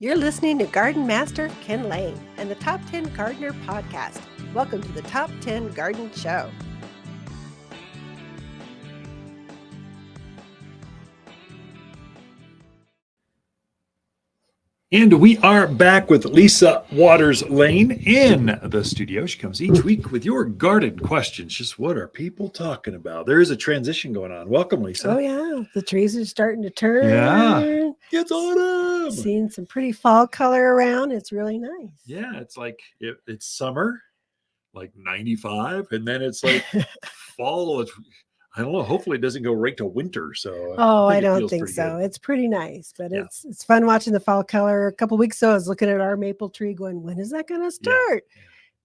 You're listening to Garden Master Ken Lane and the Top 10 Gardener Podcast. Welcome to the Top 10 Garden Show. And we are back with Lisa Watters-Lain in the studio. She comes each week with your garden questions. Just what are people talking about? There is a transition going on. Welcome, Lisa. Oh, yeah. The trees are starting to turn. Yeah. It's autumn. Seeing some pretty fall color around. It's really nice. Yeah. It's like it's summer, like 95. And then it's like fall. I don't know. Hopefully it doesn't go right to winter. So I don't think so. Good. It's pretty nice, but yeah. It's fun watching the fall color. A couple weeks ago, I was looking at our maple tree going, when is that going to start? Yeah.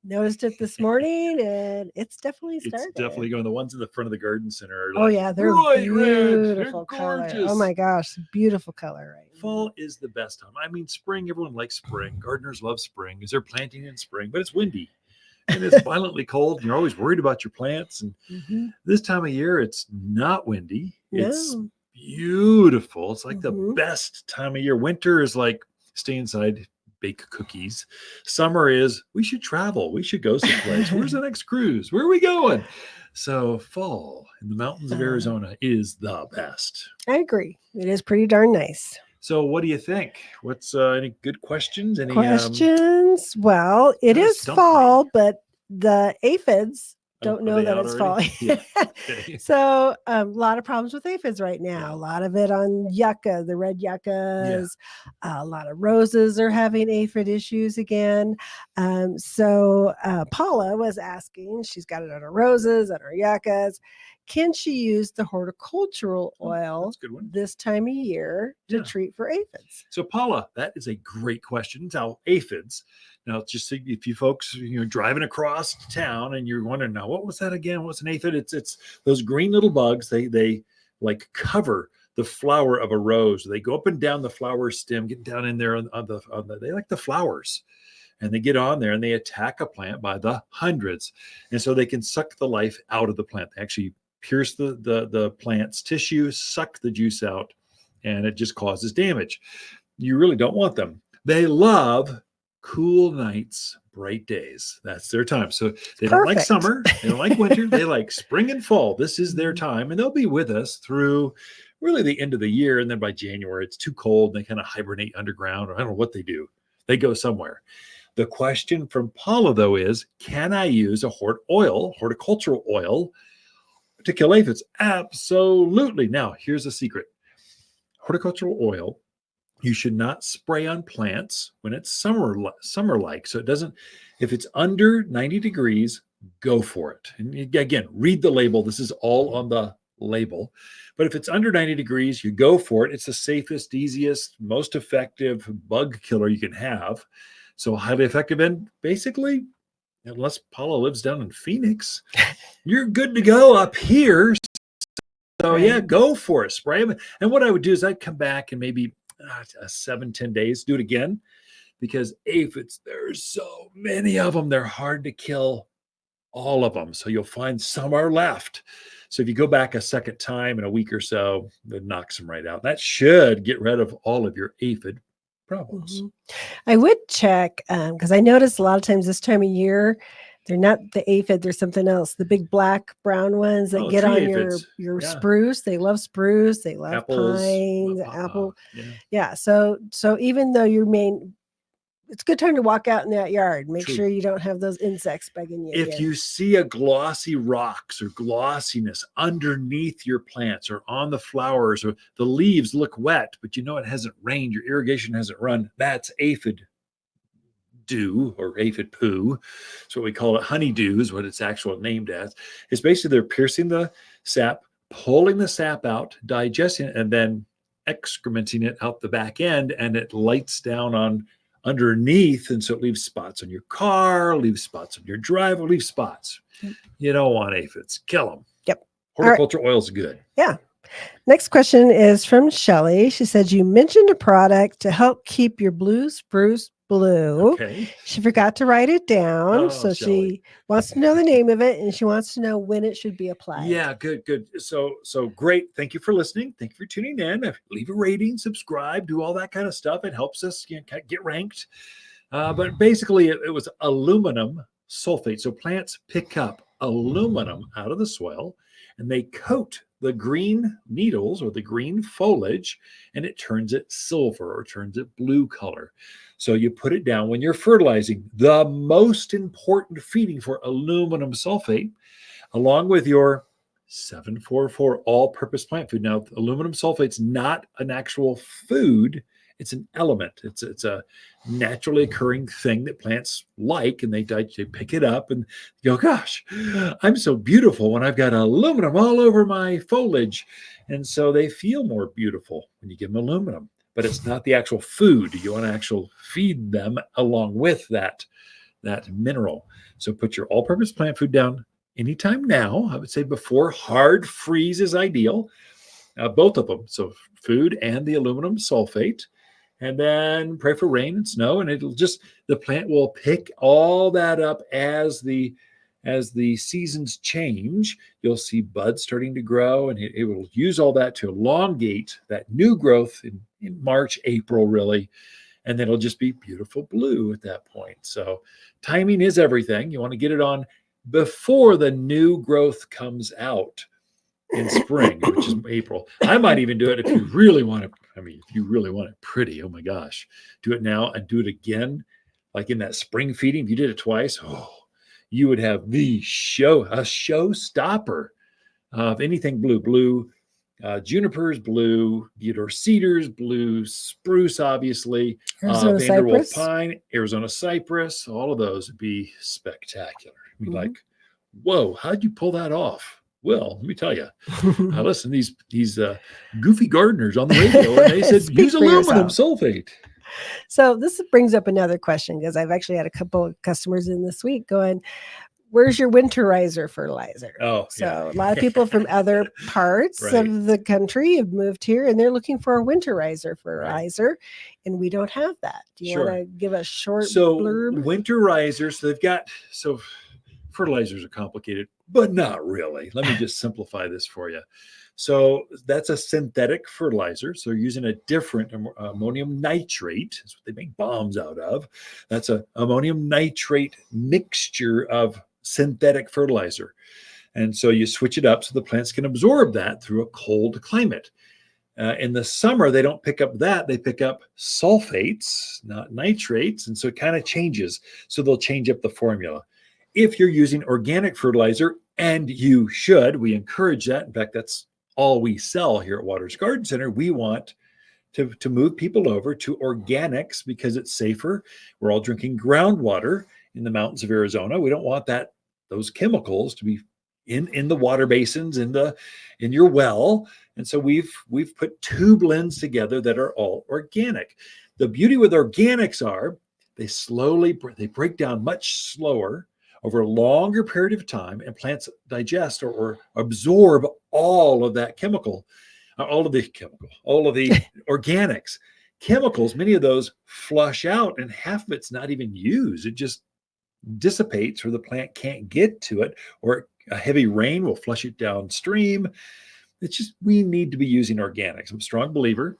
Noticed it this morning and it's definitely started. It's definitely going. The ones in the front of the garden center are like, they're beautiful color. Oh my gosh, beautiful color right Fall is the best time. I mean, spring, everyone likes spring. Gardeners love spring because they're planting in spring, but it's windy. And it's violently cold, and you're always worried about your plants. And this time of year, it's not windy. No. It's beautiful. It's like the best time of year. Winter is like stay inside, bake cookies. Summer is we should travel. We should go someplace. Where's the next cruise? Where are we going? So fall in the mountains of Arizona is the best. I agree. It is pretty darn nice. So what do you think? What's any good questions? Any questions? Well, it is fall, but the aphids don't know that it's fall. Yeah. Okay. So a lot of problems with aphids right now. Yeah. A lot of it on yucca, the red yuccas. Yeah. A lot of roses are having aphid issues again. So Paula was asking, she's got it on her roses, on her yuccas. Can she use the horticultural oil this time of year to treat for aphids? So Paula, that is a great question. Now aphids. Now just if you folks you're driving across town and you're wondering now what was that again? What's an aphid? It's those green little bugs. They like cover the flower of a rose. They go up and down the flower stem, get down in there on the they like the flowers. And they get on there and they attack a plant by the hundreds. And so they can suck the life out of the plant. They actually pierce the plant's tissue, suck the juice out, and it just causes damage. You really don't want them. They love cool nights, bright days. That's their time. So they don't like summer, they don't like winter, they like spring and fall. This is their time, and they'll be with us through really the end of the year. And then by January, it's too cold. And they kind of hibernate underground, or I don't know what they do. They go somewhere. The question from Paula, though, is, can I use a horticultural oil, to kill aphids? Absolutely. Now, here's a secret. Horticultural oil, you should not spray on plants when it's summer-like. So it doesn't, if it's under 90 degrees, go for it. And again, read the label. This is all on the label. But if it's under 90 degrees, you go for it. It's the safest, easiest, most effective bug killer you can have. So highly effective. And basically, unless Paula lives down in Phoenix, you're good to go up here. So yeah, go for it. Spray them. And what I would do is I'd come back in maybe 7-10 days, do it again, because aphids, there's so many of them. They're hard to kill, all of them. So you'll find some are left. So if you go back a second time in a week or so, it knocks them right out. That should get rid of all of your aphid problems. I would check because I noticed a lot of times this time of year, they're not the aphid, there's something else. The big black brown ones that get on your spruce. They love spruce. They love apples, pines, apple. Yeah. So even though it's a good time to walk out in that yard. Make sure you don't have those insects bugging you. If you see a glossy rocks or glossiness underneath your plants or on the flowers, or the leaves look wet, but it hasn't rained, your irrigation hasn't run, that's aphid dew or aphid poo. So what we call it, honeydew is what it's actually named as. It's basically they're piercing the sap, pulling the sap out, digesting it, and then excrementing it out the back end, and it lights down on underneath, and so it leaves spots on your car, leaves spots on your driveway, leaves spots. You don't want aphids. Kill them. Yep. Horticultural oil is good. Yeah. Next question is from Shelly. She said, you mentioned a product to help keep your blue spruce blue. Okay. She forgot to write it down. Oh, So Shelley. she wants to know the name of it, and she wants to know when it should be applied. Yeah, good. So great. Thank you for listening. Thank you for tuning in. Leave a rating, subscribe, do all that kind of stuff. It helps us get ranked. But basically, it was aluminum sulfate. So plants pick up aluminum out of the soil, and they coat the green needles or the green foliage, and it turns it silver or turns it blue color. So you put it down when you're fertilizing. The most important feeding for aluminum sulfate, along with your 744 all-purpose plant food. Now, aluminum sulfate's not an actual food. It's an element. It's a naturally occurring thing that plants like, and they pick it up and go, gosh, I'm so beautiful when I've got aluminum all over my foliage. And so they feel more beautiful when you give them aluminum, but it's not the actual food. You want to actually feed them along with that mineral. So put your all-purpose plant food down anytime now. I would say before hard freeze is ideal. Both of them. So food and the aluminum sulfate. And then pray for rain and snow, and the plant will pick all that up as the seasons change. You'll see buds starting to grow, and it will use all that to elongate that new growth in March, April, really. And then it'll just be beautiful blue at that point. So timing is everything. You want to get it on before the new growth comes out in spring, which is April. I might even do it if you really want to. I mean, if you really want it pretty, oh my gosh, do it now and do it again, like in that spring feeding. If you did it twice, you would have a showstopper of anything blue, junipers, blue, Theodore cedars, blue spruce, obviously, Arizona Vanderwolf cypress. pine, Arizona cypress. All of those would be spectacular. I mean, like, whoa, how'd you pull that off? Well, let me tell you. Listen, these goofy gardeners on the radio, and they said use aluminum sulfate. So this brings up another question, because I've actually had a couple of customers in this week going, where's your winterizer fertilizer? Oh, so yeah. A lot of people from other parts of the country have moved here, and they're looking for a winterizer fertilizer, and we don't have that. Do you want to give a short blurb? Winterizers, they've got, fertilizers are complicated, but not really. Let me just simplify this for you. So that's a synthetic fertilizer. So they're using a different ammonium nitrate. That's what they make bombs out of. That's an ammonium nitrate mixture of synthetic fertilizer. And so you switch it up so the plants can absorb that through a cold climate. In the summer, they don't pick up that. They pick up sulfates, not nitrates. And so it kind of changes. So they'll change up the formula. If you're using organic fertilizer, and you should, we encourage that. In fact, that's all we sell here at Watters Garden Center. We want to move people over to organics because it's safer. We're all drinking groundwater in the mountains of Arizona. We don't want those chemicals to be in the water basins, in your well. And so we've put two blends together that are all organic. The beauty with organics are they break down much slower over a longer period of time, and plants digest or absorb all of that chemical, all of the organics. Chemicals, many of those flush out, and half of it's not even used. It just dissipates, or the plant can't get to it, or a heavy rain will flush it downstream. It's just, we need to be using organics. I'm a strong believer.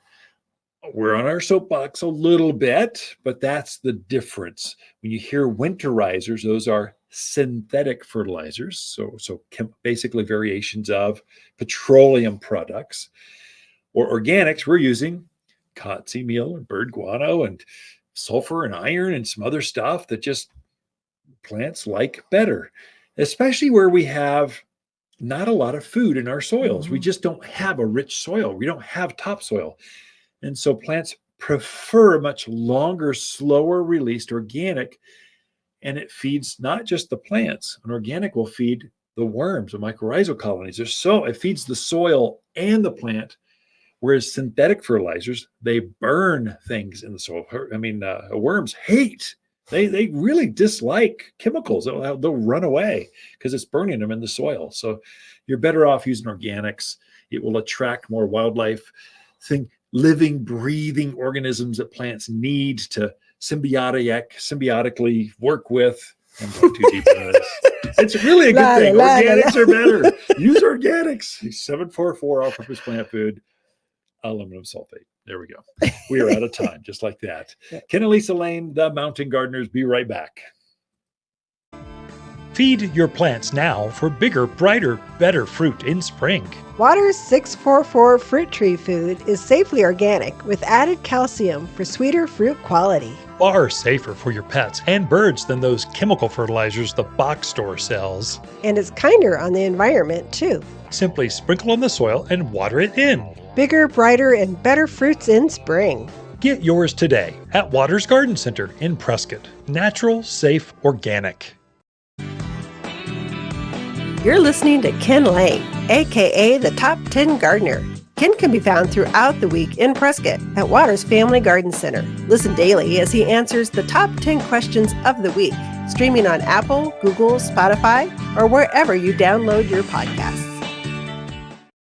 We're on our soapbox a little bit, but that's the difference. When you hear winterizers, those are synthetic fertilizers, so basically variations of petroleum products. Or organics, we're using cottonseed meal and bird guano and sulfur and iron and some other stuff that just plants like better, especially where we have not a lot of food in our soils. We just don't have a rich soil. We don't have topsoil. And so plants prefer a much longer, slower released organic, and it feeds not just the plants. An organic will feed the worms, the mycorrhizal colonies. It feeds the soil and the plant, whereas synthetic fertilizers, they burn things in the soil. I mean, worms hate. They really dislike chemicals. They'll run away because it's burning them in the soil. So you're better off using organics. It will attract more wildlife, living, breathing organisms that plants need to symbiotically work with. I'm going too deep into this. It's really a good thing. Organics are better. Use organics. 744 all-purpose plant food, aluminum sulfate. There we go. We are out of time, just like that. Ken and Lisa Lane, the Mountain Gardeners. Be right back. Feed your plants now for bigger, brighter, better fruit in spring. Watters 644 fruit tree food is safely organic with added calcium for sweeter fruit quality. Far safer for your pets and birds than those chemical fertilizers the box store sells. And it's kinder on the environment, too. Simply sprinkle on the soil and water it in. Bigger, brighter, and better fruits in spring. Get yours today at Watters Garden Center in Prescott. Natural, safe, organic. You're listening to Ken Lane, aka the Top 10 Gardener. Ken can be found throughout the week in Prescott at Watters Family Garden Center. Listen daily as he answers the top 10 questions of the week, streaming on Apple, Google, Spotify, or wherever you download your podcasts.